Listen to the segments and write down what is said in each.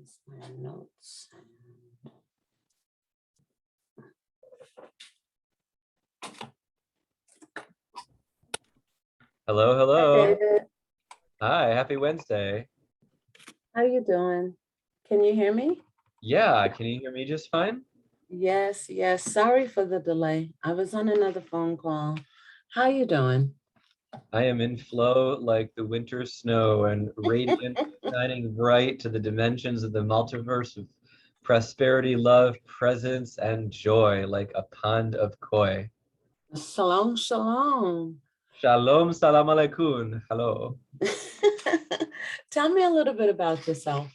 Here's my notes. Hello, Hi, hello. David. Hi, happy Wednesday. How you doing? Can you hear me? Yeah, can you hear me just fine? Yes, yes. Sorry for the delay. I was on another phone call. How you doing? I am in flow like the winter snow and radiant, shining bright to the dimensions of the multiverse of prosperity, love, presence, and joy like a pond of koi. Shalom, shalom. Shalom, salam alaikum. Hello. Tell me a little bit about yourself.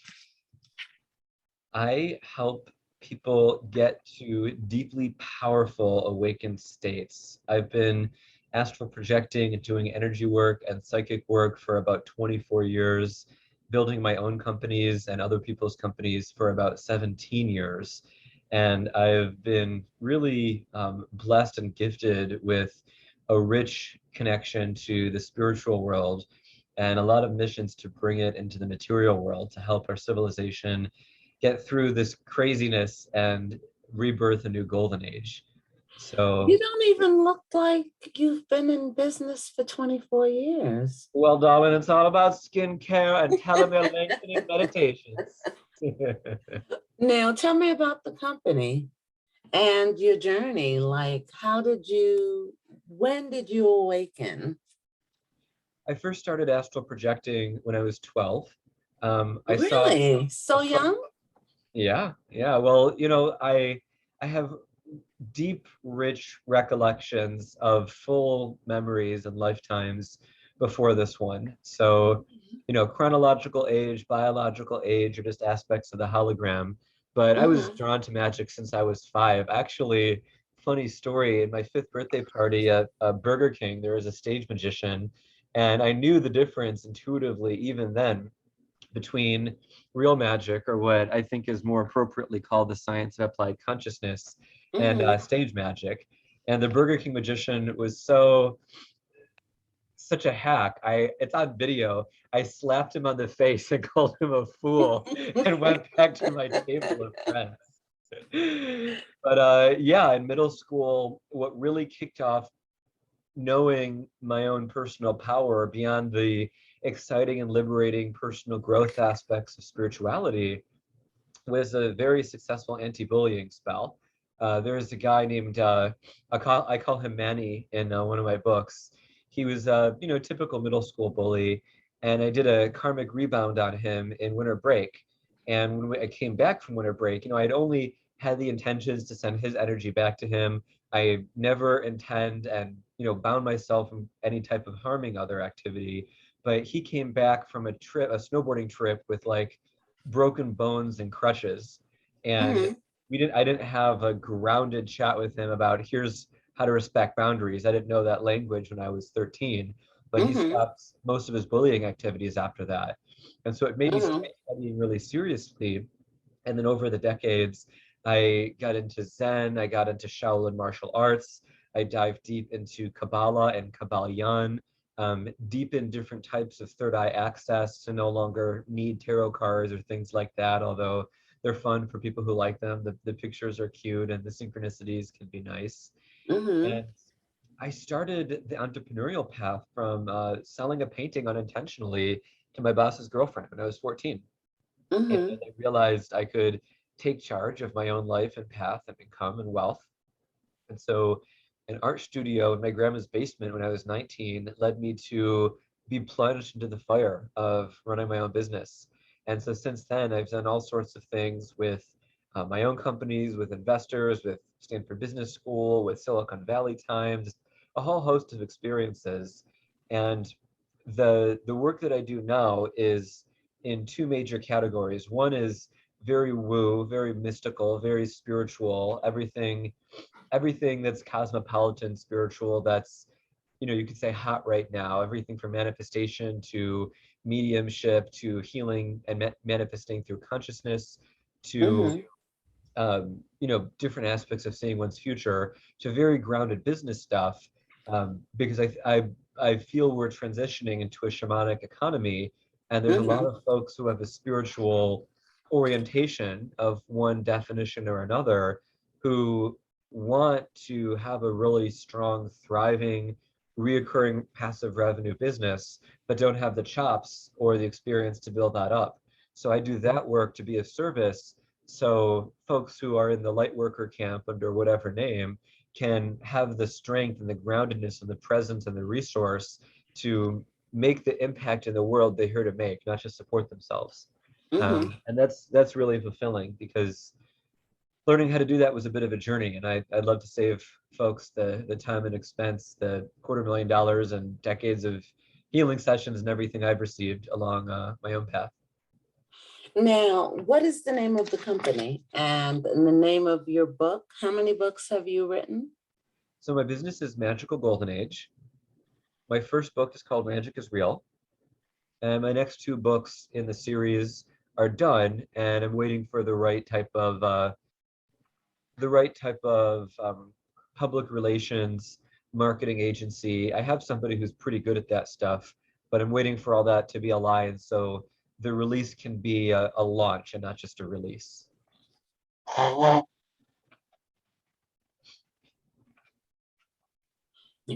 I help people get to deeply powerful awakened states. I've been astral projecting and doing energy work and psychic work for about 24 years, building my own companies and other people's companies for about 17 years. And I've been really blessed and gifted with a rich connection to the spiritual world and a lot of missions to bring it into the material world to help our civilization get through this craziness and rebirth a new golden age. You So, don't even look like you've been in business for 24 years. well, darling, it's all about skincare and telomere lengthening meditations. Now, tell me about the company and your journey. Like, when did you awaken? I first started astral projecting when I was 12. I saw, Really? So young? yeah. Well, I have deep, rich recollections of full memories and lifetimes before this one. So, chronological age, biological age are just aspects of the hologram. But I was Mhm. drawn to magic since I was 5. Actually, funny story, in my 5th birthday party at Burger King, there was a stage magician, and I knew the difference intuitively even then between real magic, or what I think is more appropriately called the science of applied consciousness, and Mhm. stage magic. And the Burger King magician was such a hack. It's on video. I slapped him on the face and called him a fool and went back to my table of friends. But yeah, in middle school, what really kicked off knowing my own personal power beyond the exciting and liberating personal growth aspects of spirituality was a very successful anti-bullying spell. There's a guy named I call him Manny in one of my books. He was typical middle school bully, and I did a karmic rebound on him in winter break. And when I came back from winter break, I'd only had the intentions to send his energy back to him. I never intend and bound myself from any type of harming other activity. But he came back from a snowboarding trip with like broken bones and crutches, and Mhm. I didn't have a grounded chat with him about here's how to respect boundaries. I didn't know that language when I was 13, but he Mhm. stopped most of his bullying activities after that. And so it made me Mhm. start studying really seriously. And then over the decades, I got into Zen, I got into Shaolin martial arts, I dived deep into Kabbalah and Kabbalion, deep in different types of third eye access to no longer need tarot cards or things like that, although they're fun for people who like them. The pictures are cute and the synchronicities can be nice. Mhm. And I started the entrepreneurial path from selling a painting unintentionally to my boss's girlfriend when I was 14. And Mhm. I realized I could take charge of my own life and path and income and wealth. And so an art studio in my grandma's basement when I was 19 led me to be plunged into the fire of running my own business. And so since then, I've done all sorts of things with my own companies, with investors, with Stanford Business School, with Silicon Valley Times, a whole host of experiences. And the work that I do now is in two major categories. One is very woo, very mystical, very spiritual, everything that's cosmopolitan spiritual, that's you could say hot right now, everything from manifestation to mediumship to healing and manifesting through consciousness to Mhm. different aspects of seeing one's future to very grounded business stuff, because I feel we're transitioning into a shamanic economy, and there's a lot Mhm. of folks who have a spiritual orientation of one definition or another who want to have a really strong, thriving, reoccurring passive revenue business, but don't have the chops or the experience to build that up. So I do that work to be of service. So folks who are in the light worker camp under whatever name can have the strength and the groundedness and the presence and the resource to make the impact in the world they're here to make, not just support themselves. And that's really fulfilling, because learning how to do that was a bit of a journey, and I'd love to save folks the time and expense, the $250,000 and decades of healing sessions and everything I've received along my own path. Now, what is the name of the company and the name of your book? How many books have you written? So my business is Magical Golden Age. My first book is called Magic is Real, and my next two books in the series are done, and I'm waiting for the right type of public relations marketing agency. I have somebody who's pretty good at that stuff, but I'm waiting for all that to be aligned so the release can be a launch and not just a release.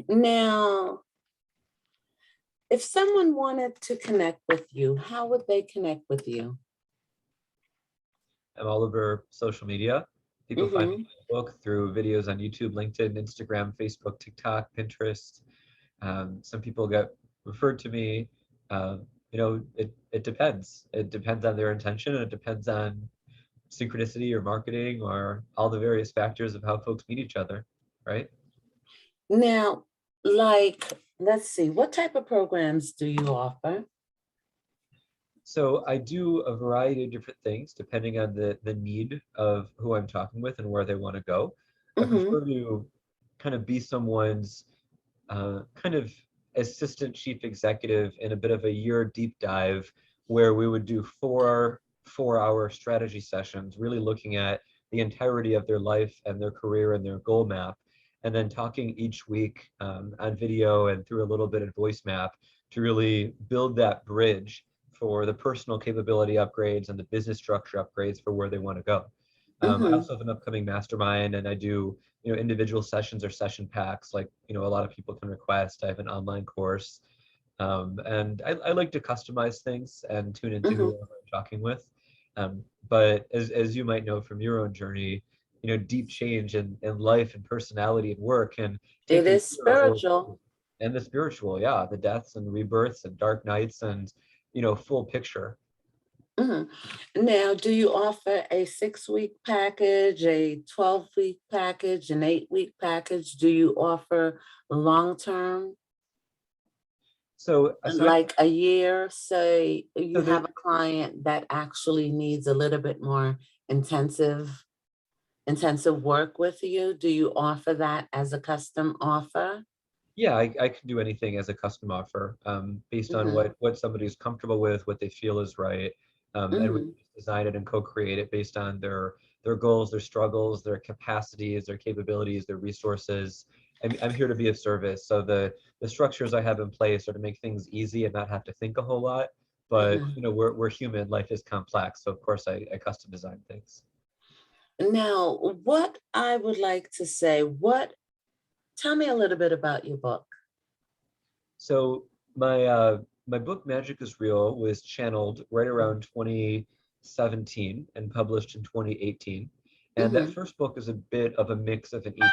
Now, if someone wanted to connect with you, how would they connect with you? I'm all over social media. People find me in the book through videos on YouTube, LinkedIn, Instagram, Facebook, TikTok, Pinterest. Some people get referred to me. It depends. It depends on their intention, and it depends on synchronicity or marketing or all the various factors of how folks meet each other, right? Now, let's see, what type of programs do you offer? So I do a variety of different things depending on the need of who I'm talking with and where they want to go. I prefer to kind of be someone's kind of assistant chief executive in a bit of a year deep dive, where we would do four-hour strategy sessions, really looking at the entirety of their life and their career and their goal map, and then talking each week on video and through a little bit of voice map to really build that bridge for the personal capability upgrades and the business structure upgrades for where they want to go. I also have an upcoming mastermind, and I do individual sessions or session packs, like a lot of people can request. I have an online course, and I like to customize things and tune into who I'm talking with. But as you might know from your own journey, deep change in life and personality and work can take It is spiritual. and the spiritual, yeah, the deaths and rebirths and dark nights and full picture. Now, do you offer a 6-week package, a 12-week package, an 8-week package? Do you offer long-term, So like a year? Say you have a client that actually needs a little bit more intensive work with you. Do you offer that as a custom offer? Yeah, I can do anything as a custom offer, based on what somebody's comfortable with, what they feel is right, and we design it and co-create it based on their goals, their struggles, their capacities, their capabilities, their resources. I'm here to be of service. So the structures I have in place are to make things easy and not have to think a whole lot. But we're human. Life is complex, so of course I custom design things. Now, what I would like to say, tell me a little bit about your book. So my book Magic is Real was channeled right around 2017 and published in 2018. And that first book is a bit of a mix of an each.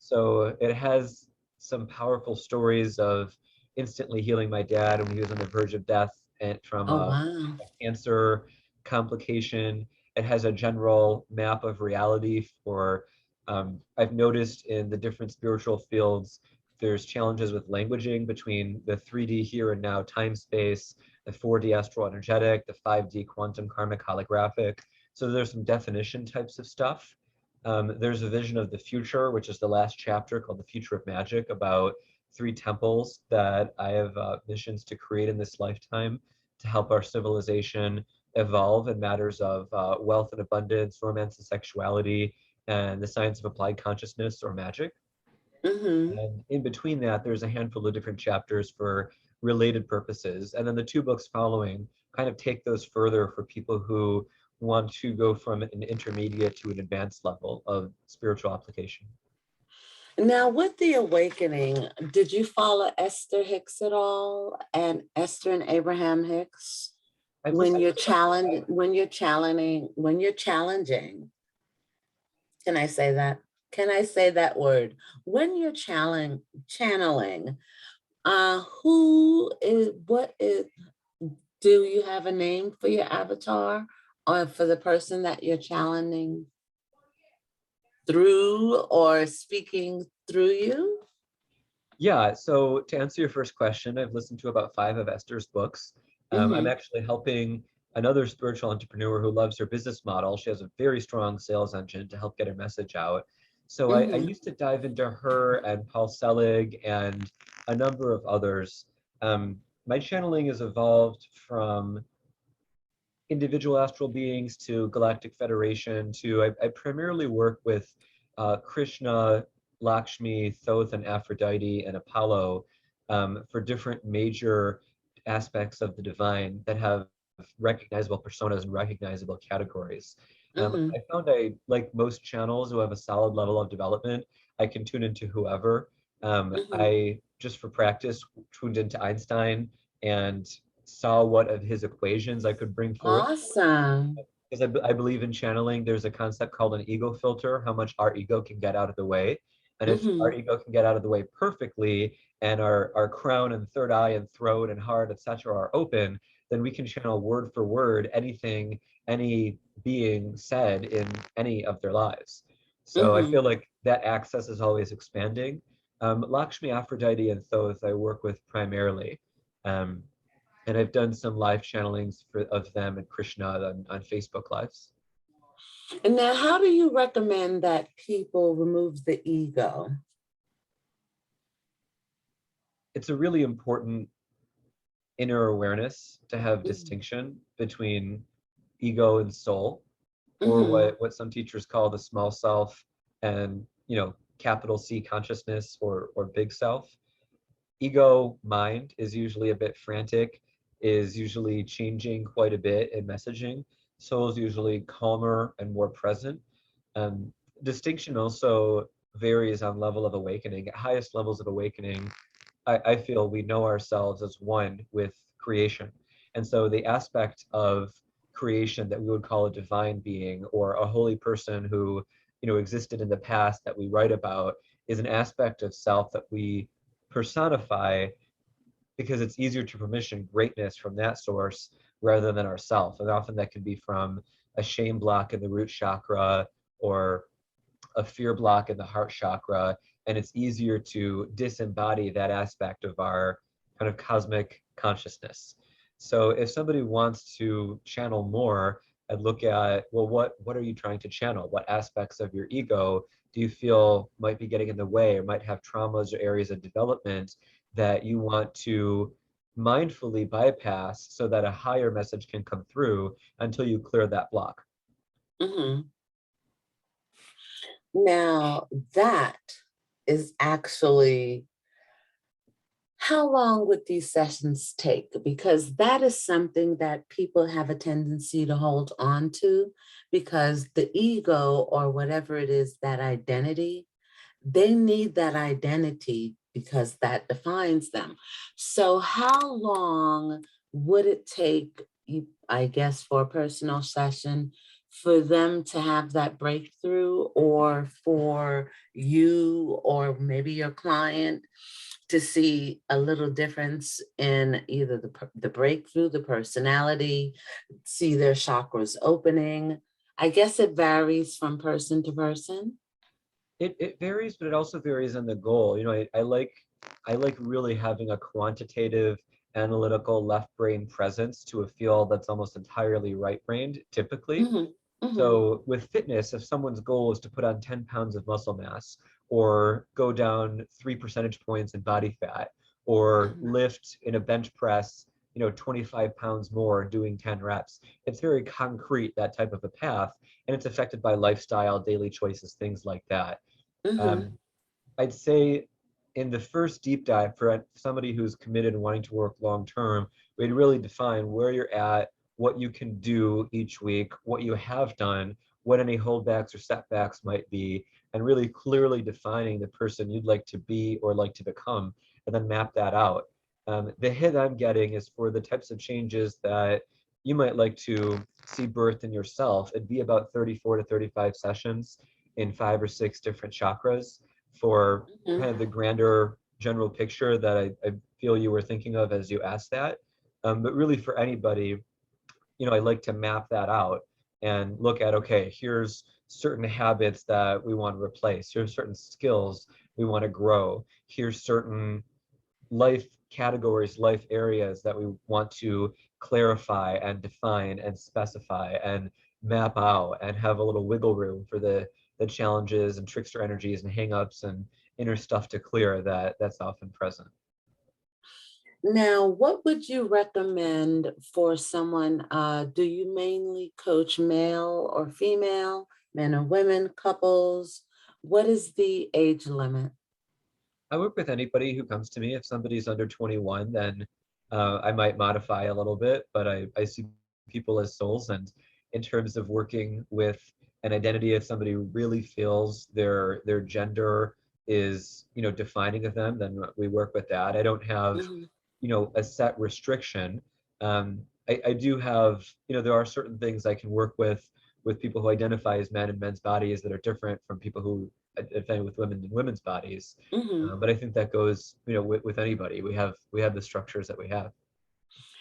So it has some powerful stories of instantly healing my dad when he was on the verge of death and from a cancer complication. It has a general map of reality for I've noticed in the different spiritual fields, there's challenges with languaging between the 3D here and now time space, the 4D astral energetic, the 5D quantum karmic holographic. So there's some definition types of stuff. There's a vision of the future, which is the last chapter called The Future of Magic, about 3 temples that I have missions to create in this lifetime to help our civilization evolve in matters of wealth and abundance, romance and sexuality, and the science of applied consciousness or magic. And in between that, there's a handful of different chapters for related purposes. And then the 2 books following kind of take those further for people who want to go from an intermediate to an advanced level of spiritual application. Now, with the awakening, did you follow Esther Hicks at all, and Esther and Abraham Hicks? I've When listened you're to them. challenging, can I say that? Can I say that word? When you're channeling, do you have a name for your avatar or for the person that you're channeling through or speaking through you? Yeah, so to answer your first question, I've listened to about 5 of Esther's books. I'm Mm-hmm, actually helping another spiritual entrepreneur who loves her business model. She has a very strong sales engine to help get her message out. So I mm-hmm, used to dive into her and Paul Selig and a number of others. My channeling has evolved from individual astral beings to galactic federation to I primarily work with Krishna, Lakshmi, Thoth, and Aphrodite and Apollo for different major aspects of the divine that have recognizable personas and recognizable categories. mm-hmm, I found like most channels who have a solid level of development, I can tune into whoever. mm-hmm. I just for practice tuned into Einstein and saw what of his equations I could bring forth. Awesome. Because I believe in channeling, there's a concept called an ego filter, how much our ego can get out of the way. And if our Mm-hmm, ego can get out of the way perfectly, and our crown and third eye and throat and heart, etc., are open, then we can channel word for word anything any being said in any of their lives. So I mm-hmm. feel like that access is always expanding. Lakshmi, Aphrodite, and Thoth I work with primarily. Um, and I've done some live channelings of them and Krishna on Facebook Lives. And now, how do you recommend that people remove the ego? It's a really important inner awareness to have Mm-hmm, distinction between ego and soul, or mm-hmm, what some teachers call the small self and capital C consciousness or big self. Ego mind is usually a bit frantic, is usually changing quite a bit in messaging. Soul is usually calmer and more present. Um, Distinction also varies on level of awakening. At highest levels of awakening, I feel we know ourselves as one with creation. And so the aspect of creation that we would call a divine being or a holy person who, existed in the past that we write about is an aspect of self that we personify because it's easier to permission greatness from that source rather than ourself. And often that can be from a shame block in the root chakra or a fear block in the heart chakra, and it's easier to disembody that aspect of our kind of cosmic consciousness. So if somebody wants to channel more, I'd look at, well, what are you trying to channel? What aspects of your ego do you feel might be getting in the way or might have traumas or areas of development that you want to mindfully bypass so that a higher message can come through until you clear that block? mm-hmm. Now, that is actually, how long would these sessions take? Because that is something that people have a tendency to hold on to because the ego or whatever it is, that identity, they need that identity because that defines them. So how long would it take, I guess, for a personal session for them to have that breakthrough, or for you or maybe your client to see a little difference in either the breakthrough, the personality, see their chakras opening? I guess it varies from person to person. It varies, but it also varies on the goal. I like really having a quantitative, analytical left brain presence to a field that's almost entirely right brained, typically. Mhm, mhm, So with fitness, if someone's goal is to put on 10 pounds of muscle mass or go down 3 percentage points in body fat or mhm, lift in a bench press, 25 pounds more doing 10 reps, it's very concrete, that type of a path, and it's affected by lifestyle, daily choices, things like that. mhm, Um, I'd say in the first deep dive for somebody who's committed and wanting to work long term, we'd really define where you're at, what you can do each week, what you have done, what any holdbacks or setbacks might be, and really clearly defining the person you'd like to be or like to become, and then map that out. The hit I'm getting is for the types of changes that you might like to see birthed in yourself. It'd be about 34 to 35 sessions in 5 or 6 different chakras for kind of the grander general picture that I feel you were thinking of as you asked that. But really for anybody, I like to map that out and look at, okay, here's certain habits that we want to replace. Here's certain skills we want to grow. Here's certain life categories, life areas that we want to clarify and define and specify and map out and have a little wiggle room for the challenges and trickster energies and hangups and inner stuff to clear that's often present. Now, what would you recommend for someone? Do you mainly coach male or female, men or women, couples? What is the age limit? I work with anybody who comes to me. If somebody's under 21, then I might modify a little bit, but I see people as souls. And in terms of working with an identity, if somebody really feels their gender is, defining of them, then we work with that. I don't have, Mhm, a set restriction. I do have, there are certain things I can work with people who identify as men in men's bodies that are different from people who identify with women in women's bodies. mhm. But I think that goes, with anybody. We have the structures that we have.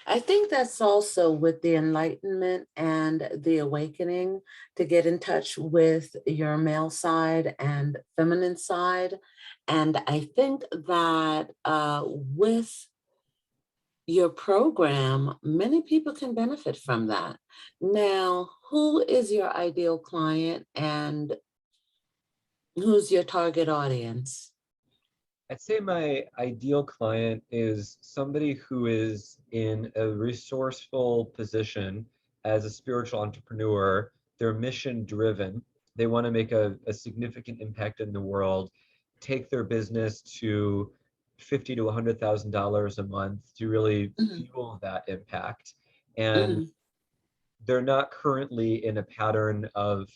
I think that's also with the enlightenment and the awakening to get in touch with your male side and feminine side. And I think that with your program, many people can benefit from that. Now, who is your ideal client and who's your target audience? I'd say my ideal client is somebody who is in a resourceful position as a spiritual entrepreneur. They're mission driven. They want to make a significant impact in the world, take their business to $50 to $100,000 a month to really Mhm, fuel that impact. And mhm, they're not currently in a pattern of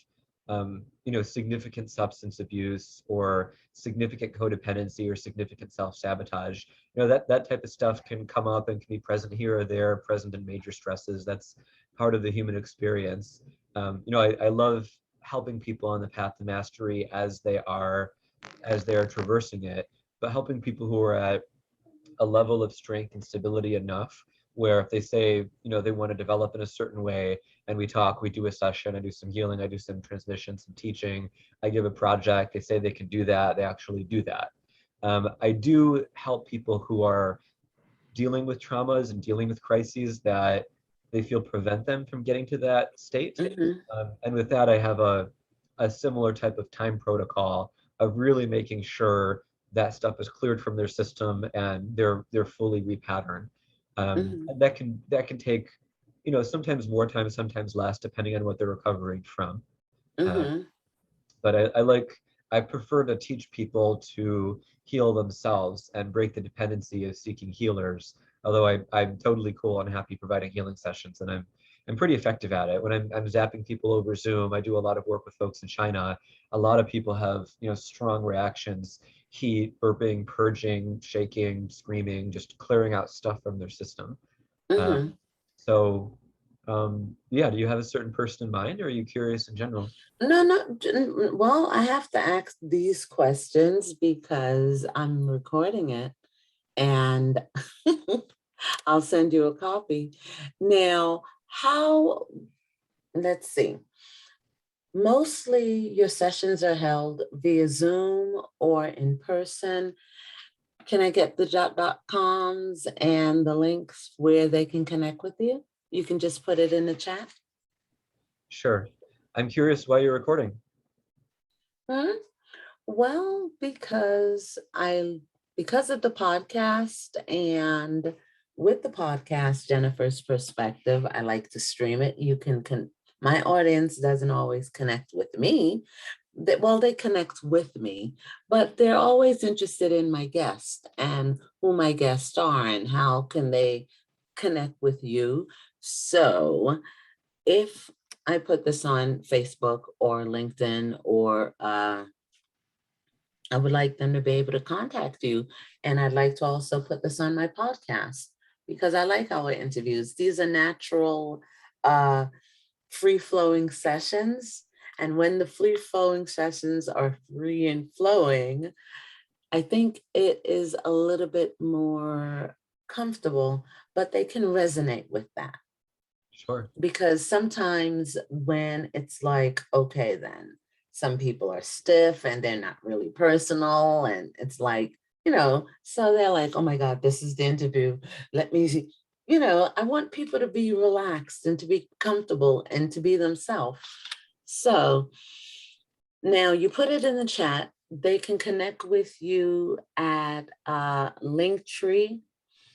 significant substance abuse or significant codependency or significant self-sabotage. That type of stuff can come up and can be present here or there, present in major stresses. That's part of the human experience. I love helping people on the path to mastery as they are traversing it, but helping people who are at a level of strength and stability enough where if they say, they want to develop in a certain way and we talk, we do a session, I do some healing, I do some transmission, some teaching, I give a project, they say they can do that, they actually do that. I do help people who are dealing with traumas and dealing with crises that they feel prevent them from getting to that state. mhm, And with that, I have a similar type of time protocol of really making sure that stuff is cleared from their system and they're fully repatterned. mhm, And that can take, sometimes more time, sometimes less, depending on what they're recovering from. Uh, mhm, but I prefer to teach people to heal themselves and break the dependency of seeking healers. Although I'm totally cool and happy providing healing sessions, and I'm pretty effective at it. When I'm zapping people over Zoom, I do a lot of work with folks in China. A lot of people have strong reactions, heat, burping, purging, shaking, screaming, just clearing out stuff from their system. Um, mhm. so yeah, do you have a certain person in mind, or are you curious in general? No, no. Well, I have to ask these questions because I'm recording it and I'll send you a copy. Now, let's see, mostly your sessions are held via Zoom or in person. Can I get the .coms and the links where they can connect with you? You can just put it in the chat. Sure. I'm curious why you're recording. Hmm? Well, because of the podcast and with the podcast, Jennifer's Perspective, I like to stream it. My audience doesn't always connect with me. Well, they connect with me, but they're always interested in my guest and who my guests are and how can they connect with you. So if I put this on Facebook or LinkedIn, or I would like them to be able to contact you. And I'd like to also put this on my podcast because I like our interviews. These are natural, free-flowing sessions. And when the free-flowing sessions are free and flowing, I think it is a little bit more comfortable, but they can resonate with that. Sure. Because sometimes when it's like, okay, then some people are stiff and they're not really personal. And it's like, so they're like, oh my God, this is the interview. Let me see. I want people to be relaxed and to be comfortable and to be themselves. So now you put it in the chat. They can connect with you at Linktree,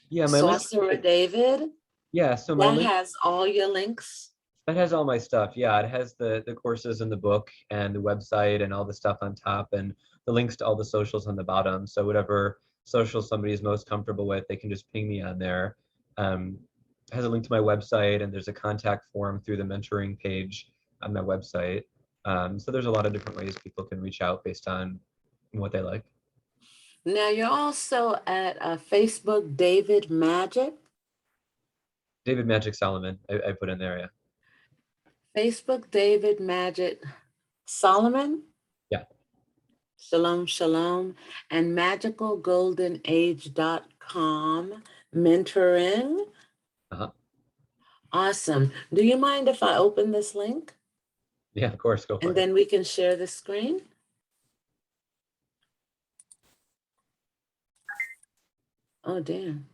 Yeah, my link. Sorcerer David. Yeah, so my That link, has all your links. that has all my stuff. Yeah, it has the courses and the book and the website and all the stuff on top, and the links to all the socials on the bottom. So whatever social somebody is most comfortable with, they can just ping me on there. It has a link to my website, and there's a contact form through the mentoring page on my website. So there's a lot of different ways people can reach out based on what they like. Now you're also at Facebook, David Magic. David Magic Solomon, I put in there, yeah. Facebook, David Magic Solomon. Yeah. Shalom, shalom. And magicalgoldenage.com mentoring. Uh-huh. Awesome. Do you mind if I open this link? Yeah, of course, go for And it. then we can share the screen? Oh, damn.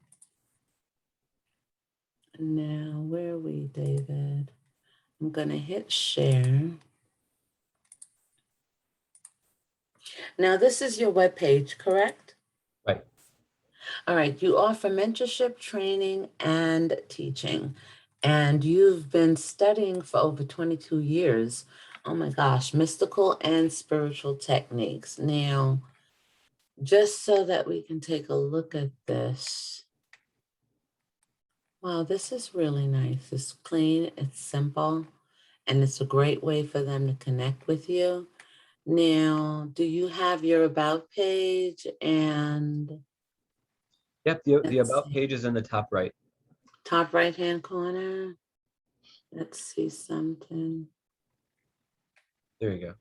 Now, where are we, David? I'm going to hit share. Now, this is your webpage, correct? Right. All right. You offer mentorship, training, and teaching. And you've been studying for over 22 years. Oh my gosh, mystical and spiritual techniques. Now, just so that we can take a look at this. Wow, this is really nice. It's clean, it's simple, and it's a great way for them to connect with you. Now, do you have your about page? And Yep, the let's about see, page is in the top right. top right-hand corner. Let's see something. There you go.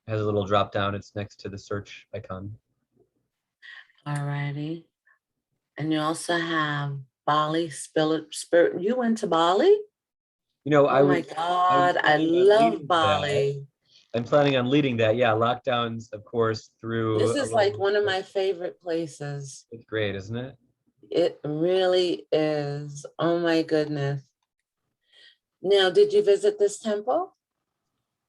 It has a little drop down. It's next to the search icon. All righty. And you also have Bali Spirit. You went to Bali? You know, Oh my I'm God, I planning on love leading that. Bali. I'm planning on leading that. Yeah, lockdowns, of course, through This a is little like bit one of of my favorite places. it's great, isn't it? It really is. Oh my goodness. Now, did you visit this temple?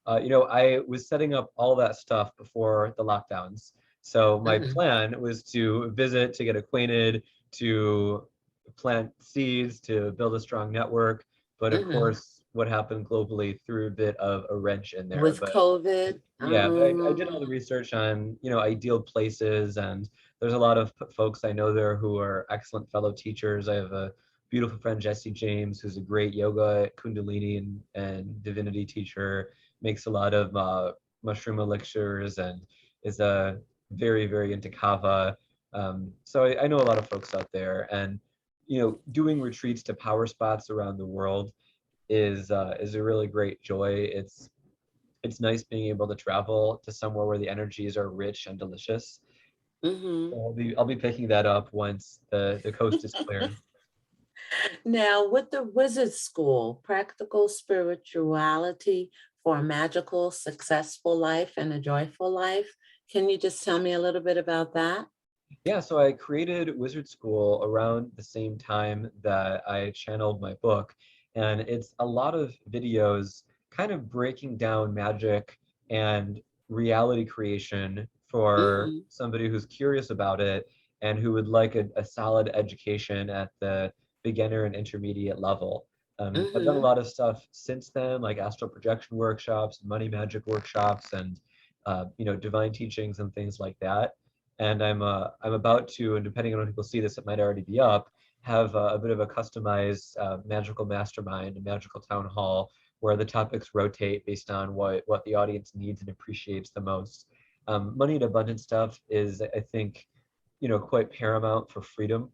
You know, I was setting up all that stuff before the lockdowns. So my Mhm, plan was to visit, to get acquainted, to plant seeds, to build a strong network. But of mhm. course, what happened globally threw a bit of a wrench in there. With But COVID. yeah, but I did all the research on, ideal places, and there's a lot of folks I know there who are excellent fellow teachers. I have a beautiful friend, Jesse James, who's a great yoga, Kundalini, and divinity teacher, makes a lot of mushroom elixirs, and is very, very into kava. So I know a lot of folks out there, and doing retreats to power spots around the world is a really great joy. It's nice being able to travel to somewhere where the energies are rich and delicious. Mhm. So I'll be picking that up once the coast is clear. Now, with the Wizard School, practical spirituality for a magical, successful life and a joyful life, can you just tell me a little bit about that? Yeah, so I created Wizard School around the same time that I channeled my book, and it's a lot of videos kind of breaking down magic and reality creation for Mhm, somebody who's curious about it and who would like a solid education at the beginner and intermediate level. I've done a mhm. lot of stuff since then, like astral projection workshops, money magic workshops, and divine teachings and things like that. And I'm about to, and depending on when people see this, it might already be up, have a bit of a customized magical mastermind, a magical town hall, where the topics rotate based on what the audience needs and appreciates the most. Money and abundance stuff is, I think, quite paramount for freedom.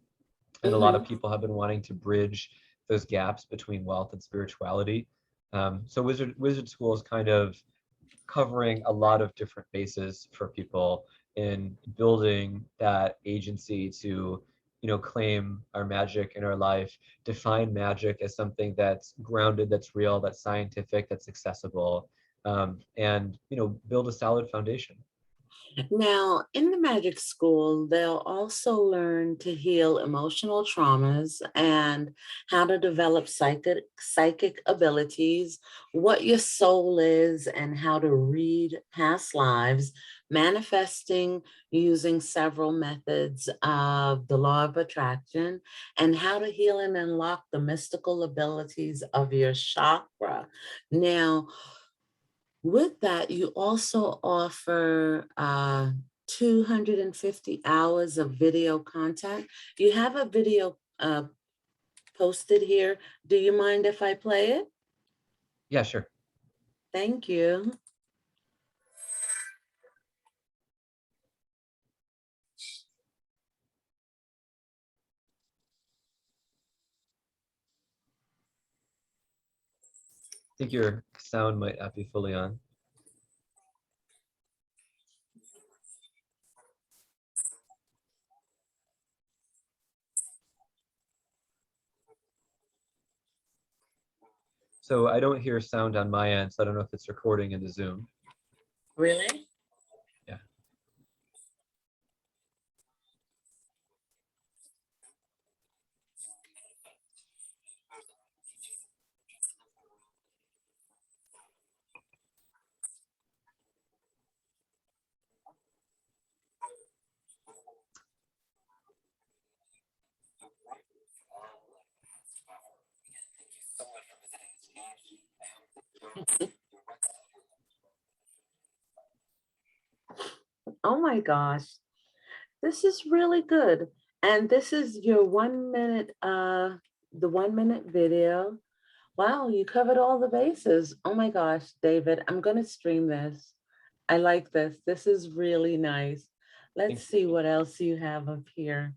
And a lot of Mm-hmm. people have been wanting to bridge those gaps between wealth and spirituality. So Wizard School is kind of covering a lot of different bases for people in building that agency to claim our magic in our life, define magic as something that's grounded, that's real, that's scientific, that's accessible, and build a solid foundation. Now, in the magic school, they'll also learn to heal emotional traumas and how to develop psychic abilities, what your soul is, and how to read past lives, manifesting using several methods of the law of attraction, and how to heal and unlock the mystical abilities of your chakra. Now, with that, you also offer 250 hours of video content. You have a video posted here. Do you mind if I play it? Yeah, sure. Thank you. I think your sound might not be fully on. So I don't hear sound on my end, so I don't know if it's recording in the Zoom. Really? Yeah. Oh my gosh, this is really good. And this is your 1 minute, the 1 minute video. Wow, you covered all the bases. Oh my gosh, David, I'm going to stream this. I like this. This is really nice. Let's Thank you. see what else you have up here.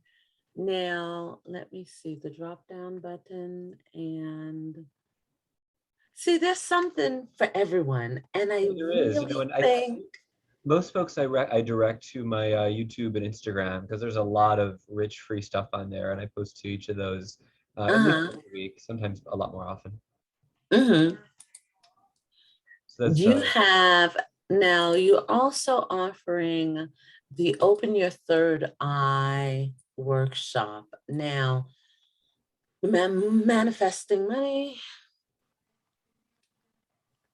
Now, let me see the drop down button and see, there's something for everyone. And I There is, really and I think, most folks I direct to my YouTube and Instagram because there's a lot of rich free stuff on there, and I post to each of those at least uh-huh, once a week, sometimes a lot more often. mhm. So that's You have now, you're also offering the Open Your Third Eye workshop. Now, manifesting money,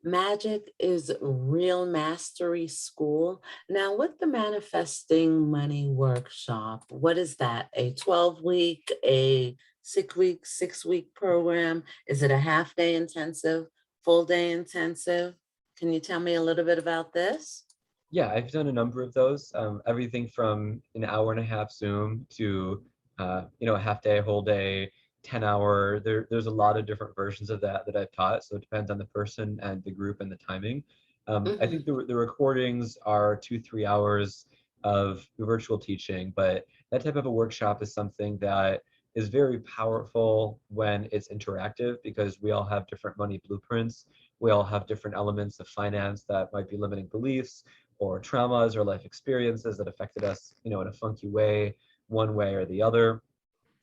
magic is real mastery school. Now, with the manifesting money workshop, what is that? A 12-week, a 6-week program? Is it a half-day intensive, full-day intensive? Can you tell me a little bit about this? Yeah, I've done a number of those. Everything from an hour and a half Zoom to a half day, whole day, 10 hour. There's a lot of different versions of that I've taught. So it depends on the person and the group and the timing. I think Mhm, the recordings are 2-3 hours of virtual teaching, but that type of a workshop is something that is very powerful when it's interactive because we all have different money blueprints. We all have different elements of finance that might be limiting beliefs or traumas or life experiences that affected us, in a funky way, one way or the other.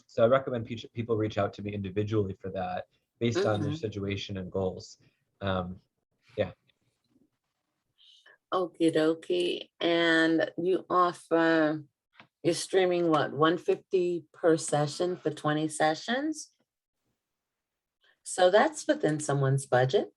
So I recommend people reach out to me individually for that based on their mhm. situation and goals. Um, yeah. Okie dokie. And you're streaming what, 150 per session for 20 sessions? So that's within someone's budget.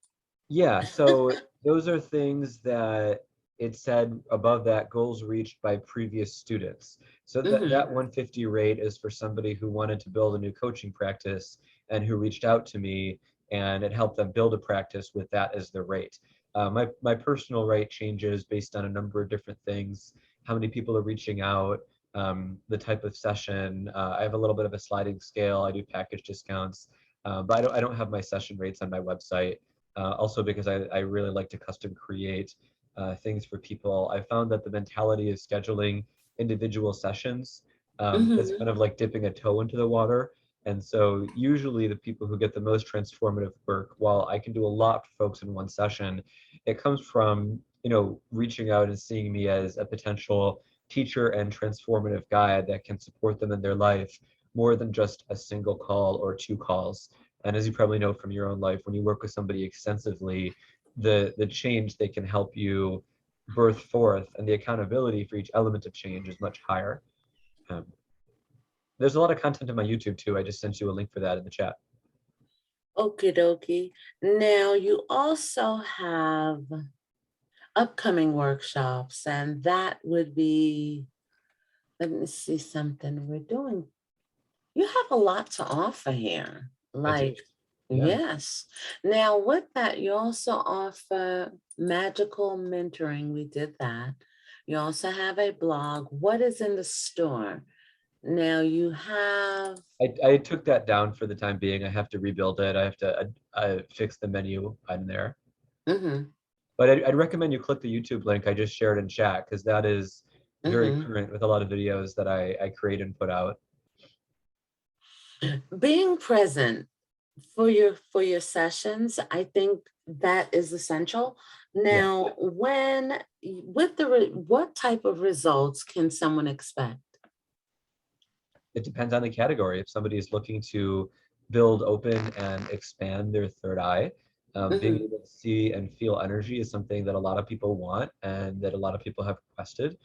Yeah, so those are things that it said above that goals reached by previous students. So that Mhm, 150 rate is for somebody who wanted to build a new coaching practice and who reached out to me and it helped them build a practice with that as their rate. My personal rate changes based on a number of different things, how many people are reaching out, the type of session. I have a little bit of a sliding scale. I do package discounts, but I don't have my session rates on my website. Also because I really like to custom create things for people. I found that the mentality of scheduling individual sessions is Mhm. kind of like dipping a toe into the water. And so usually the people who get the most transformative work, while I can do a lot for folks in one session, it comes from, reaching out and seeing me as a potential teacher and transformative guide that can support them in their life more than just a single call or two calls. And as you probably know from your own life, when you work with somebody extensively, the change they can help you birth forth and the accountability for each element of change is much higher. Um, there's a lot of content on my YouTube too. I just sent you a link for that in the chat. Okie dokie. Now you also have upcoming workshops, and that would be, let me see something we're doing. You have a lot to offer here. I do. Like, Yeah. yes. Now with that, you also offer magical mentoring. We did that. You also have a blog. What is in the store? Now you have, I took that down for the time being. I have to rebuild it. I have to fix the menu on there. mhm, But I'd recommend you click the YouTube link I just shared in chat because that is very mhm. current with a lot of videos that I create and put out. Being present for your sessions, I think that is essential. Yeah, Now, what type of results can someone expect? it depends on the category. If somebody is looking to build, open, and expand their third eye, being Mhm, able to see and feel energy is something that a lot of people want and that a lot of people have requested.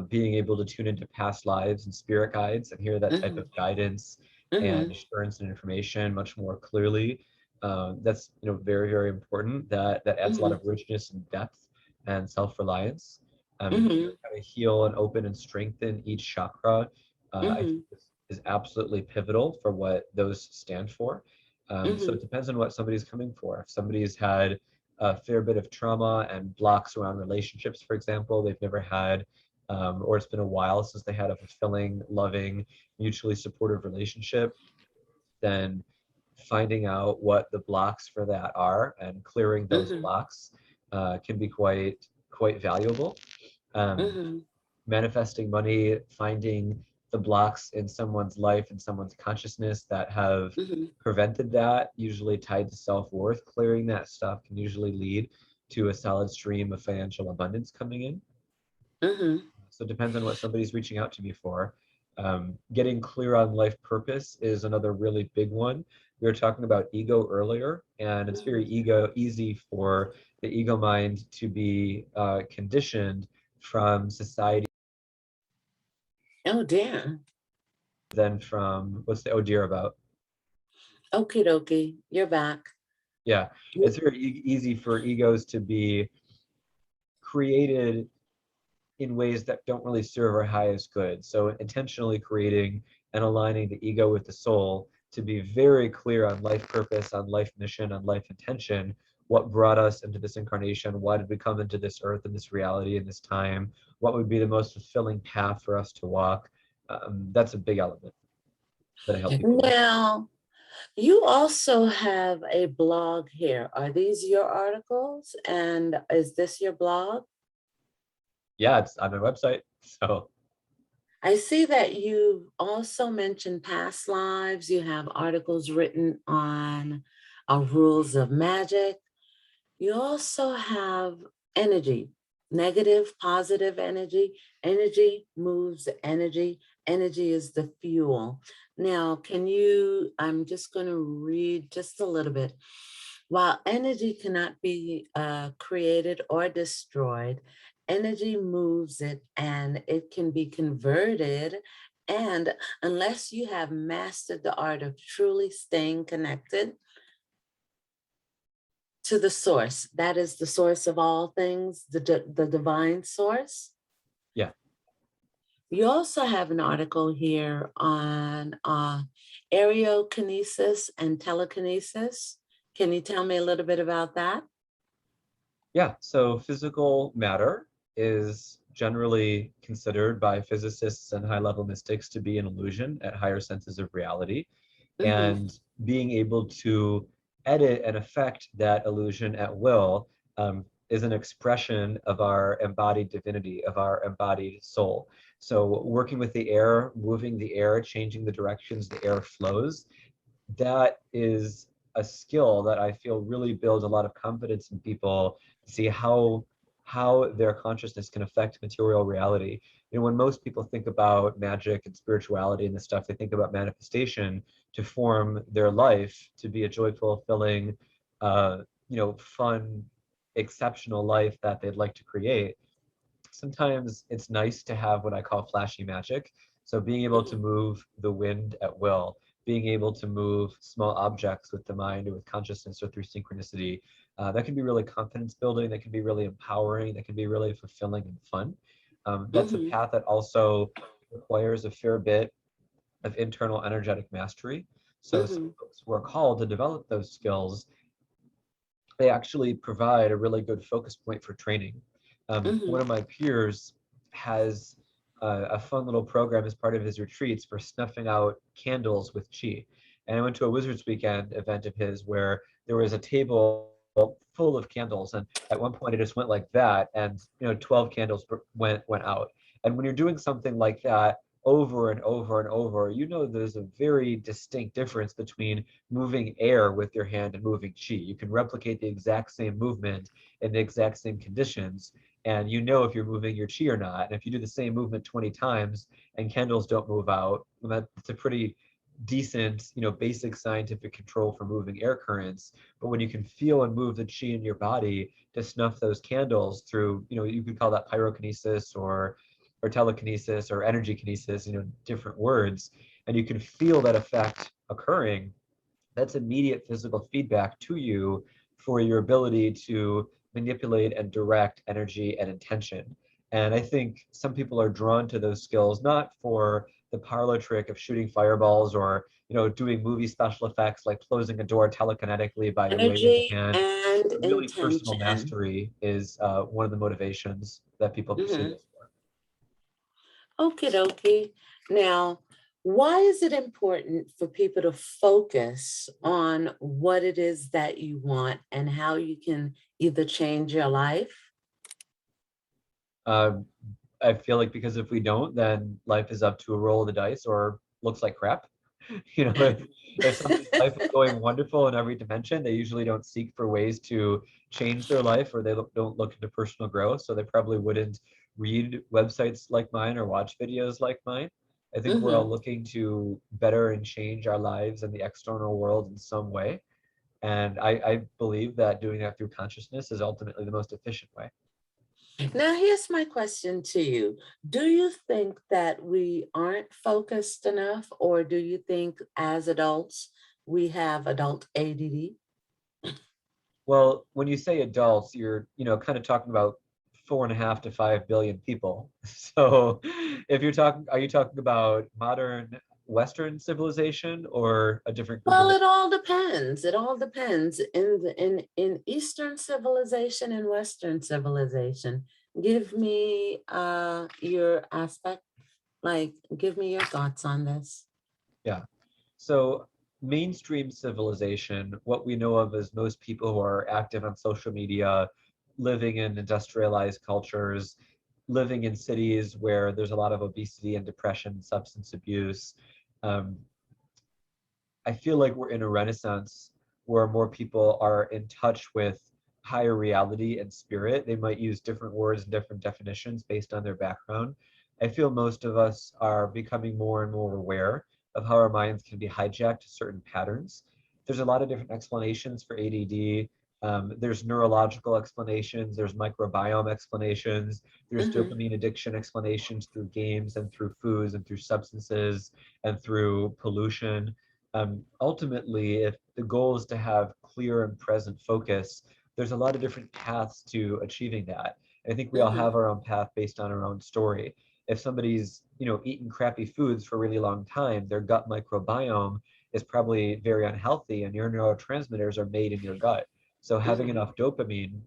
Being able to tune into past lives and spirit guides and hear that type of mhm, guidance and mhm, assurance and information much more clearly. That's very, very important. That adds a lot mhm, of richness and depth and self-reliance. Being able mhm, to kind of heal and open and strengthen each chakra, I think mhm, is absolutely pivotal for what those stand for. So mhm, it depends on what somebody's coming for. If somebody's had a fair bit of trauma and blocks around relationships, for example, they've never had, or it's been a while since they had a fulfilling, loving, mutually supportive relationship, then finding out what the blocks for that are and clearing those mhm, blocks can be quite valuable. Um, mhm, Manifesting money, finding the blocks in someone's life and someone's consciousness that have mhm, prevented that, usually tied to self-worth, clearing that stuff can usually lead to a solid stream of financial abundance coming in. mhm. So it depends on what somebody's reaching out to me for. Getting clear on life purpose is another really big one. We were talking about ego earlier, and it's very Mhm. easy for the ego mind to be conditioned from society Oh dear. than from what's the oh dear about. Okie dokie. You're back. Yeah, it's very easy for egos to be created in ways that don't really serve our highest good. So intentionally creating and aligning the ego with the soul to be very clear on life purpose, on life mission, on life intention, what brought us into this incarnation, why did we come into this earth and this reality in this time, what would be the most fulfilling path for us to walk. That's a big element that I help people with. Now, you also have a blog here. Are these your articles? And is this your blog? Yeah, it's on my website. So I see that you also mentioned past lives. You have articles written on rules of magic. You also have energy, negative, positive energy. Energy moves energy. Energy is the fuel. Now, I'm just going to read just a little bit. While energy cannot be created or destroyed, energy moves it and it can be converted. And unless you have mastered the art of truly staying connected to the source, that is the source of all things, the divine source. yeah. You also have an article here on Eriokinesis and Telekinesis. Can you tell me a little bit about that? Yeah, so physical matter is generally considered by physicists and high-level mystics to be an illusion at higher senses of reality. Mm-hmm. And being able to edit and affect that illusion at will is an expression of our embodied divinity, of our embodied soul. So working with the air, moving the air, changing the directions the air flows, that is a skill that I feel really builds a lot of confidence in people to see how their consciousness can affect material reality. You know, when most people think about magic and spirituality and this stuff, they think about manifestation to form their life to be a joyful, fulfilling, fun, exceptional life that they'd like to create. Sometimes it's nice to have what I call flashy magic. So being able to Mm-hmm. move the wind at will, being able to move small objects with the mind or with consciousness or through synchronicity, that can be really confidence building, that can be really empowering, that can be really fulfilling and fun. That's a Mm-hmm. path that also requires a fair bit of internal energetic mastery. So some Mm-hmm. folks who are called to develop those skills, they actually provide a really good focus point for training. One Mm-hmm. of my peers has a fun little program as part of his retreats for snuffing out candles with chi. And I went to a Wizards Weekend event of his where there was a table full of candles, and at one point it just went like that, and 12 candles went out. And when you're doing something like that over and over and over, there's a very distinct difference between moving air with your hand and moving chi. You can replicate the exact same movement in the exact same conditions, and if you're moving your chi or not. And if you do the same movement 20 times and candles don't move out, well, that's a pretty decent, basic scientific control for moving air currents. But when you can feel and move the chi in your body to snuff those candles through, you could call that pyrokinesis or telekinesis or energy kinesis, different words, and you can feel that effect occurring, that's immediate physical feedback to you for your ability to manipulate and direct energy and intention. And I think some people are drawn to those skills not for the parlor trick of shooting fireballs or doing movie special effects like closing a door telekinetically by a wave of the Energy hand. and Really, personal intention. mastery is one of the motivations that people pursue Mm-hmm. this for. Okie dokie. Now, why is it important for people to focus on what it is that you want and how you can either change your life? Uh, I feel like because if we don't, then life is up to a roll of the dice or looks like crap. If somebody's life is going wonderful in every dimension, they usually don't seek for ways to change their life, or they don't look into personal growth. So they probably wouldn't read websites like mine or watch videos like mine. I think we're all Mm-hmm. looking to better and change our lives and the external world in some way. And I believe that doing that through consciousness is ultimately the most efficient way. Now, here's my question to you. Do you think that we aren't focused enough, or do you think as adults we have adult ADD? Well, when you say adults, you're, kind of talking about 4.5 to 5 billion people. So if you're talking, are you talking about modern Western civilization or a different group Well, of? it all depends. It all depends. In Eastern civilization and Western civilization, give me your aspect, like give me your thoughts on this. Yeah. So mainstream civilization, what we know of as most people who are active on social media, living in industrialized cultures, living in cities where there's a lot of obesity and depression, substance abuse. Um, I feel like we're in a renaissance where more people are in touch with higher reality and spirit. They might use different words and different definitions based on their background. I feel most of us are becoming more and more aware of how our minds can be hijacked to certain patterns. There's a lot of different explanations for ADD. There's neurological explanations, there's microbiome explanations, there's Hmm. dopamine addiction explanations through games and through foods and through substances and through pollution. Ultimately, if the goal is to have clear and present focus, there's a lot of different paths to achieving that. I think we all have Hmm. our own path based on our own story. If somebody's, eaten crappy foods for a really long time, their gut microbiome is probably very unhealthy, and your neurotransmitters are made in your gut. So having Hmm. enough dopamine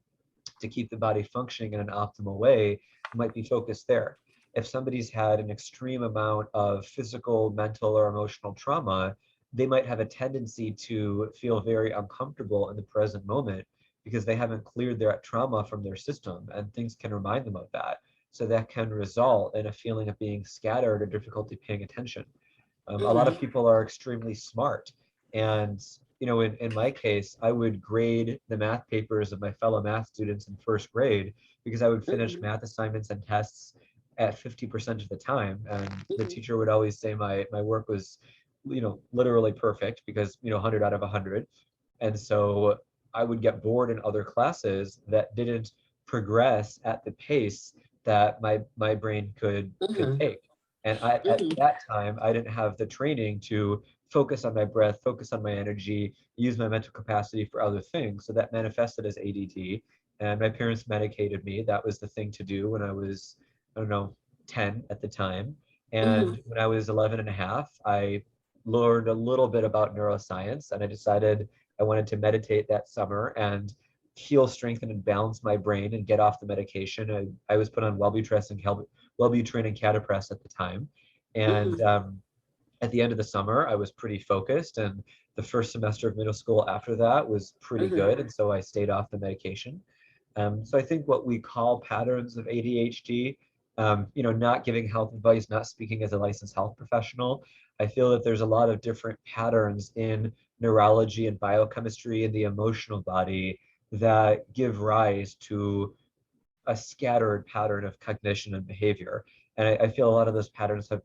to keep the body functioning in an optimal way might be focused there. If somebody's had an extreme amount of physical, mental, or emotional trauma, they might have a tendency to feel very uncomfortable in the present moment because they haven't cleared that trauma from their system, and things can remind them of that. So that can result in a feeling of being scattered or difficulty paying attention. A lot of people are extremely smart. And, in my case, I would grade the math papers of my fellow math students in first grade because I would finish math assignments and tests at 50% of the time. And the teacher would always say my work was, literally perfect because, 100 out of 100. And so I would get bored in other classes that didn't progress at the pace that my brain could take. And at that time, I didn't have the training to focus on my breath, focus on my energy, use my mental capacity for other things. So that manifested as ADD. And my parents medicated me. That was the thing to do when I was, I don't know, 10 at the time. And when I was 11 and a half, I learned a little bit about neuroscience, and I decided I wanted to meditate that summer and heal, strengthen, and balance my brain and get off the medication. I was put on Wellbutrin and Catapress at the time. And at the end of the summer, I was pretty focused. And the first semester of middle school after that was pretty good. And so I stayed off the medication. So I think what we call patterns of ADHD, not giving health advice, not speaking as a licensed health professional, I feel that there's a lot of different patterns in neurology and biochemistry in the emotional body that give rise to a scattered pattern of cognition and behavior. And I feel a lot of those patterns have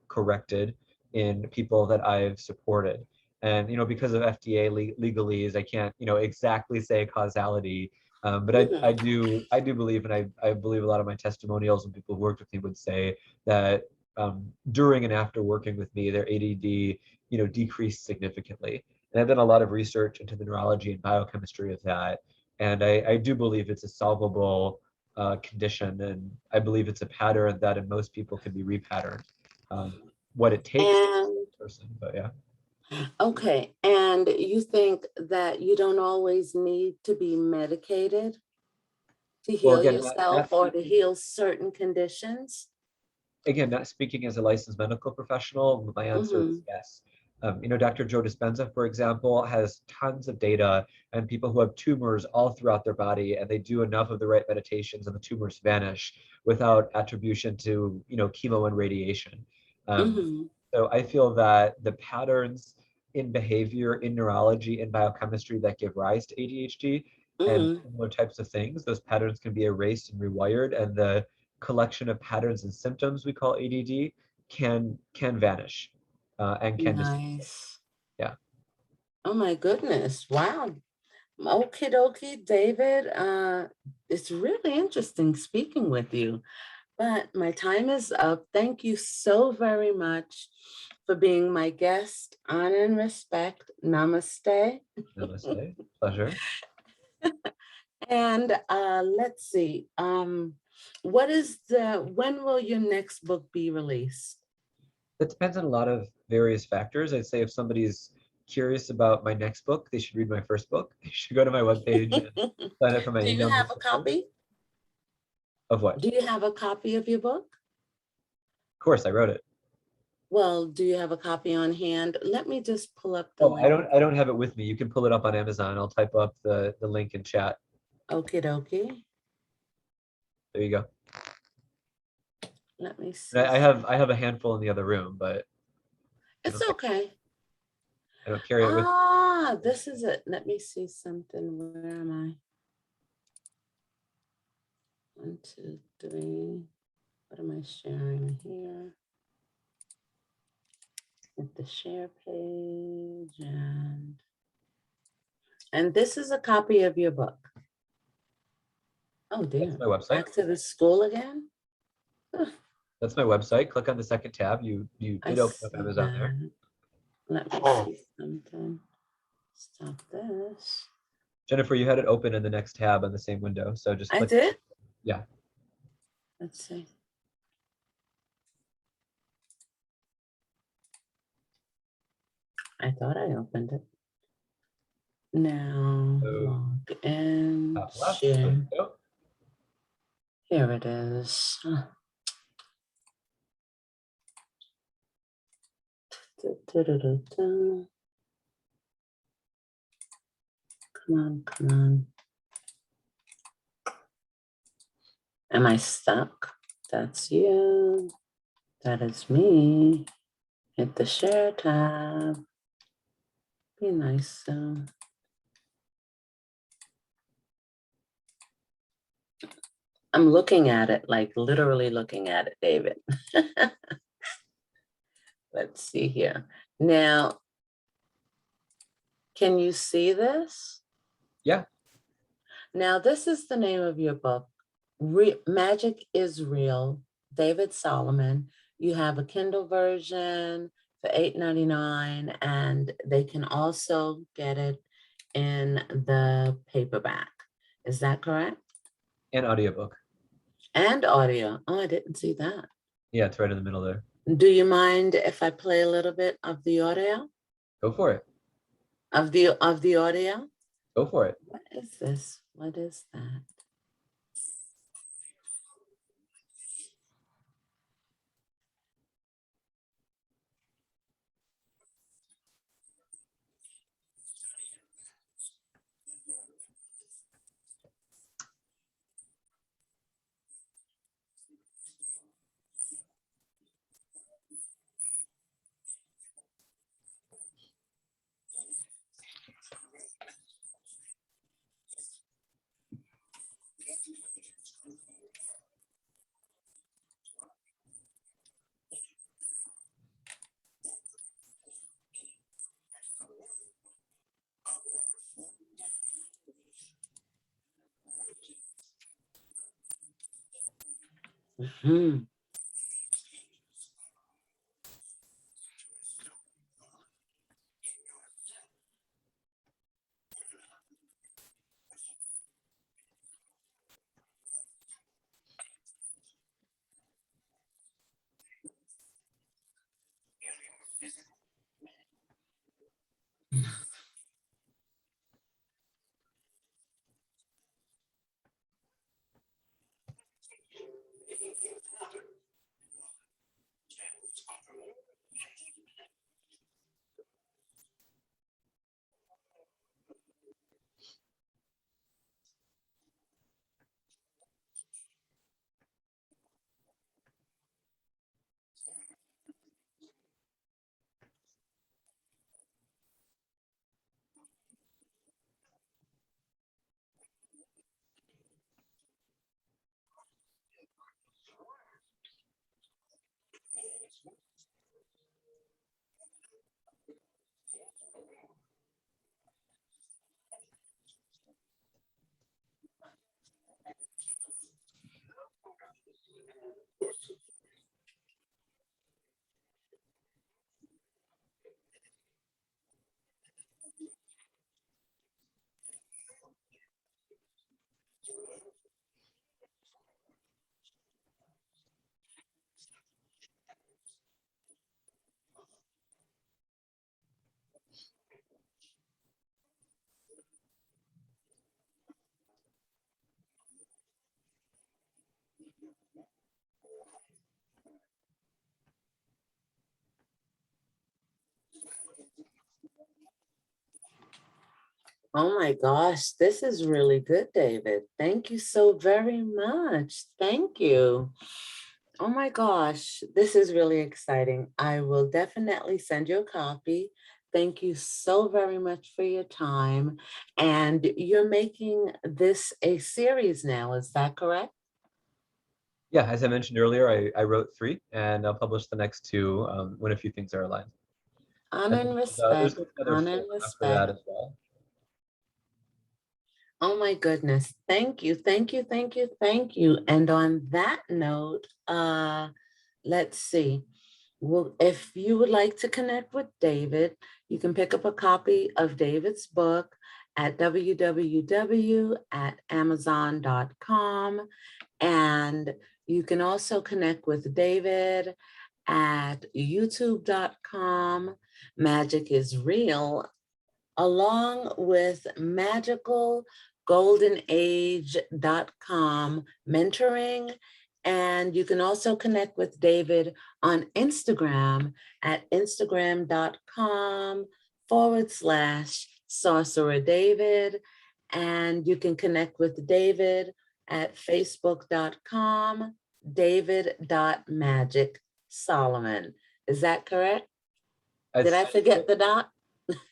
corrected in people that I've supported. And because of FDA legalese, I can't exactly say causality, but I do believe, and I believe a lot of my testimonials and people who worked with me would say that during and after working with me, their ADD decreased significantly. And I've done a lot of research into the neurology and biochemistry of that. And I do believe it's a solvable condition, and I believe it's a pattern that in most people can be repatterned. What it takes to person, but yeah. Okay, and you think that you don't always need to be medicated to heal yourself or to heal certain conditions? Again, not speaking as a licensed medical professional, my answer is yes. Dr. Joe Dispenza, for example, has tons of data and people who have tumors all throughout their body, and they do enough of the right meditations and the tumors vanish without attribution to, chemo and radiation. So I feel that the patterns in behavior, in neurology, in biochemistry that give rise to ADHD and similar types of things, those patterns can be erased and rewired, and the collection of patterns and symptoms we call ADD can vanish and can Nice. yeah. Oh my goodness. Wow. Okie dokie, David. It's really interesting speaking with you, but my time is up. Thank you so very much for being my guest. Honor and respect. Namaste. Namaste. Pleasure. And let's see. When will your next book be released? It depends on a lot of various factors. I'd say if somebody's curious about my next book, they should read my first book. They should go to my webpage and sign up for my Do you email. have a copy? Of what? Do you have a copy of your book? Of course, I wrote it. Well, do you have a copy on hand? Let me just pull up the link. I don't have it with me. You can pull it up on Amazon. I'll type up the link in chat. Okie dokie. There you go. Let me see. I have a handful in the other room, but it's okay. I don't carry it with me. This is it. Let me see something. Where am I? 1, 2, 3. What am I sharing here? At the share page, and this is a copy of your book. Oh dear. That's my website. Back to the school again? That's my website. Click on the second tab. You did open up Amazon there. Let me see something. Stop this. Jennifer, you had it open in the next tab on the same window. So just click. I did? Yeah. Let's see. I thought I opened it. Now log in, share. Here it is. Come on, come on. Am I stuck? That's you. That is me. Hit the share tab. Be nice, so. I'm looking at it, like literally looking at it, David. Let's see here. Now, can you see this? Yeah. Now, this is the name of your book, Magic is Real, David Solomon. You have a Kindle version for $8.99, and they can also get it in the paperback. Is that correct? And audiobook. And audio. Oh, I didn't see that. Yeah, it's right in the middle there. Do you mind if I play a little bit of the audio? Go for it. Of the audio? Go for it. What is this? What is that? Hmm. Oh my gosh, this is really good, David. Thank you so very much. Thank you. Oh my gosh, this is really exciting. I will definitely send you a copy. Thank you so very much for your time. And you're making this a series now, is that correct? Yeah, as I mentioned earlier, I wrote 3, and I'll publish the next 2 when a few things are aligned. Honor And and there's respect, gonna be another honor 4 and after that respect. as well. Oh my goodness. Thank you, thank you, thank you, thank you. And on that note, let's see. Well, if you would like to connect with David, you can pick up a copy of David's book at www.amazon.com. And you can also connect with David at youtube.com. Magic is Real, along with Magical goldenage.com mentoring. And you can also connect with David on Instagram at instagram.com/sorcerer David. And you can connect with David at facebook.com david.magic.solomon. Is that correct? Did I forget the dot?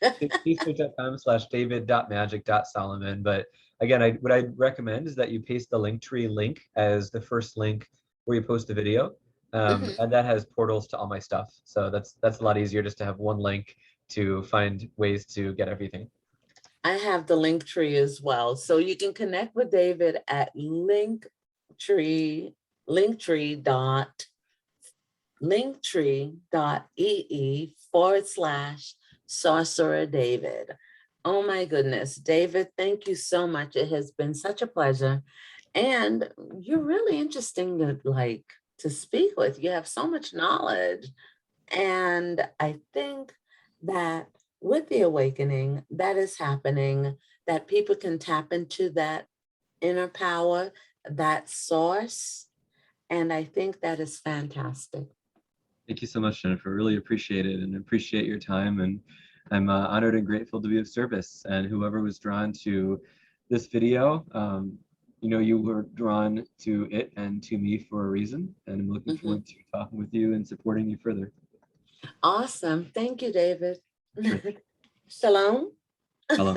Facebook.com/david.magic.solomon. But again, what I'd recommend is that you paste the Linktree link as the first link where you post the video. And that has portals to all my stuff. So that's a lot easier just to have one link to find ways to get everything. I have the Linktree as well. So you can connect with David at linktree.ee/sorcerer David. Oh my goodness, David, thank you so much. It has been such a pleasure. And you're really interesting to speak with. You have so much knowledge. And I think that with the awakening that is happening, that people can tap into that inner power, that source. And I think that is fantastic. Thank you so much, Jennifer. Really appreciate it and appreciate your time. And I'm honored and grateful to be of service. And whoever was drawn to this video, you were drawn to it and to me for a reason. And I'm looking forward to talking with you and supporting you further. Awesome. Thank you, David. Sure. Shalom. Shalom.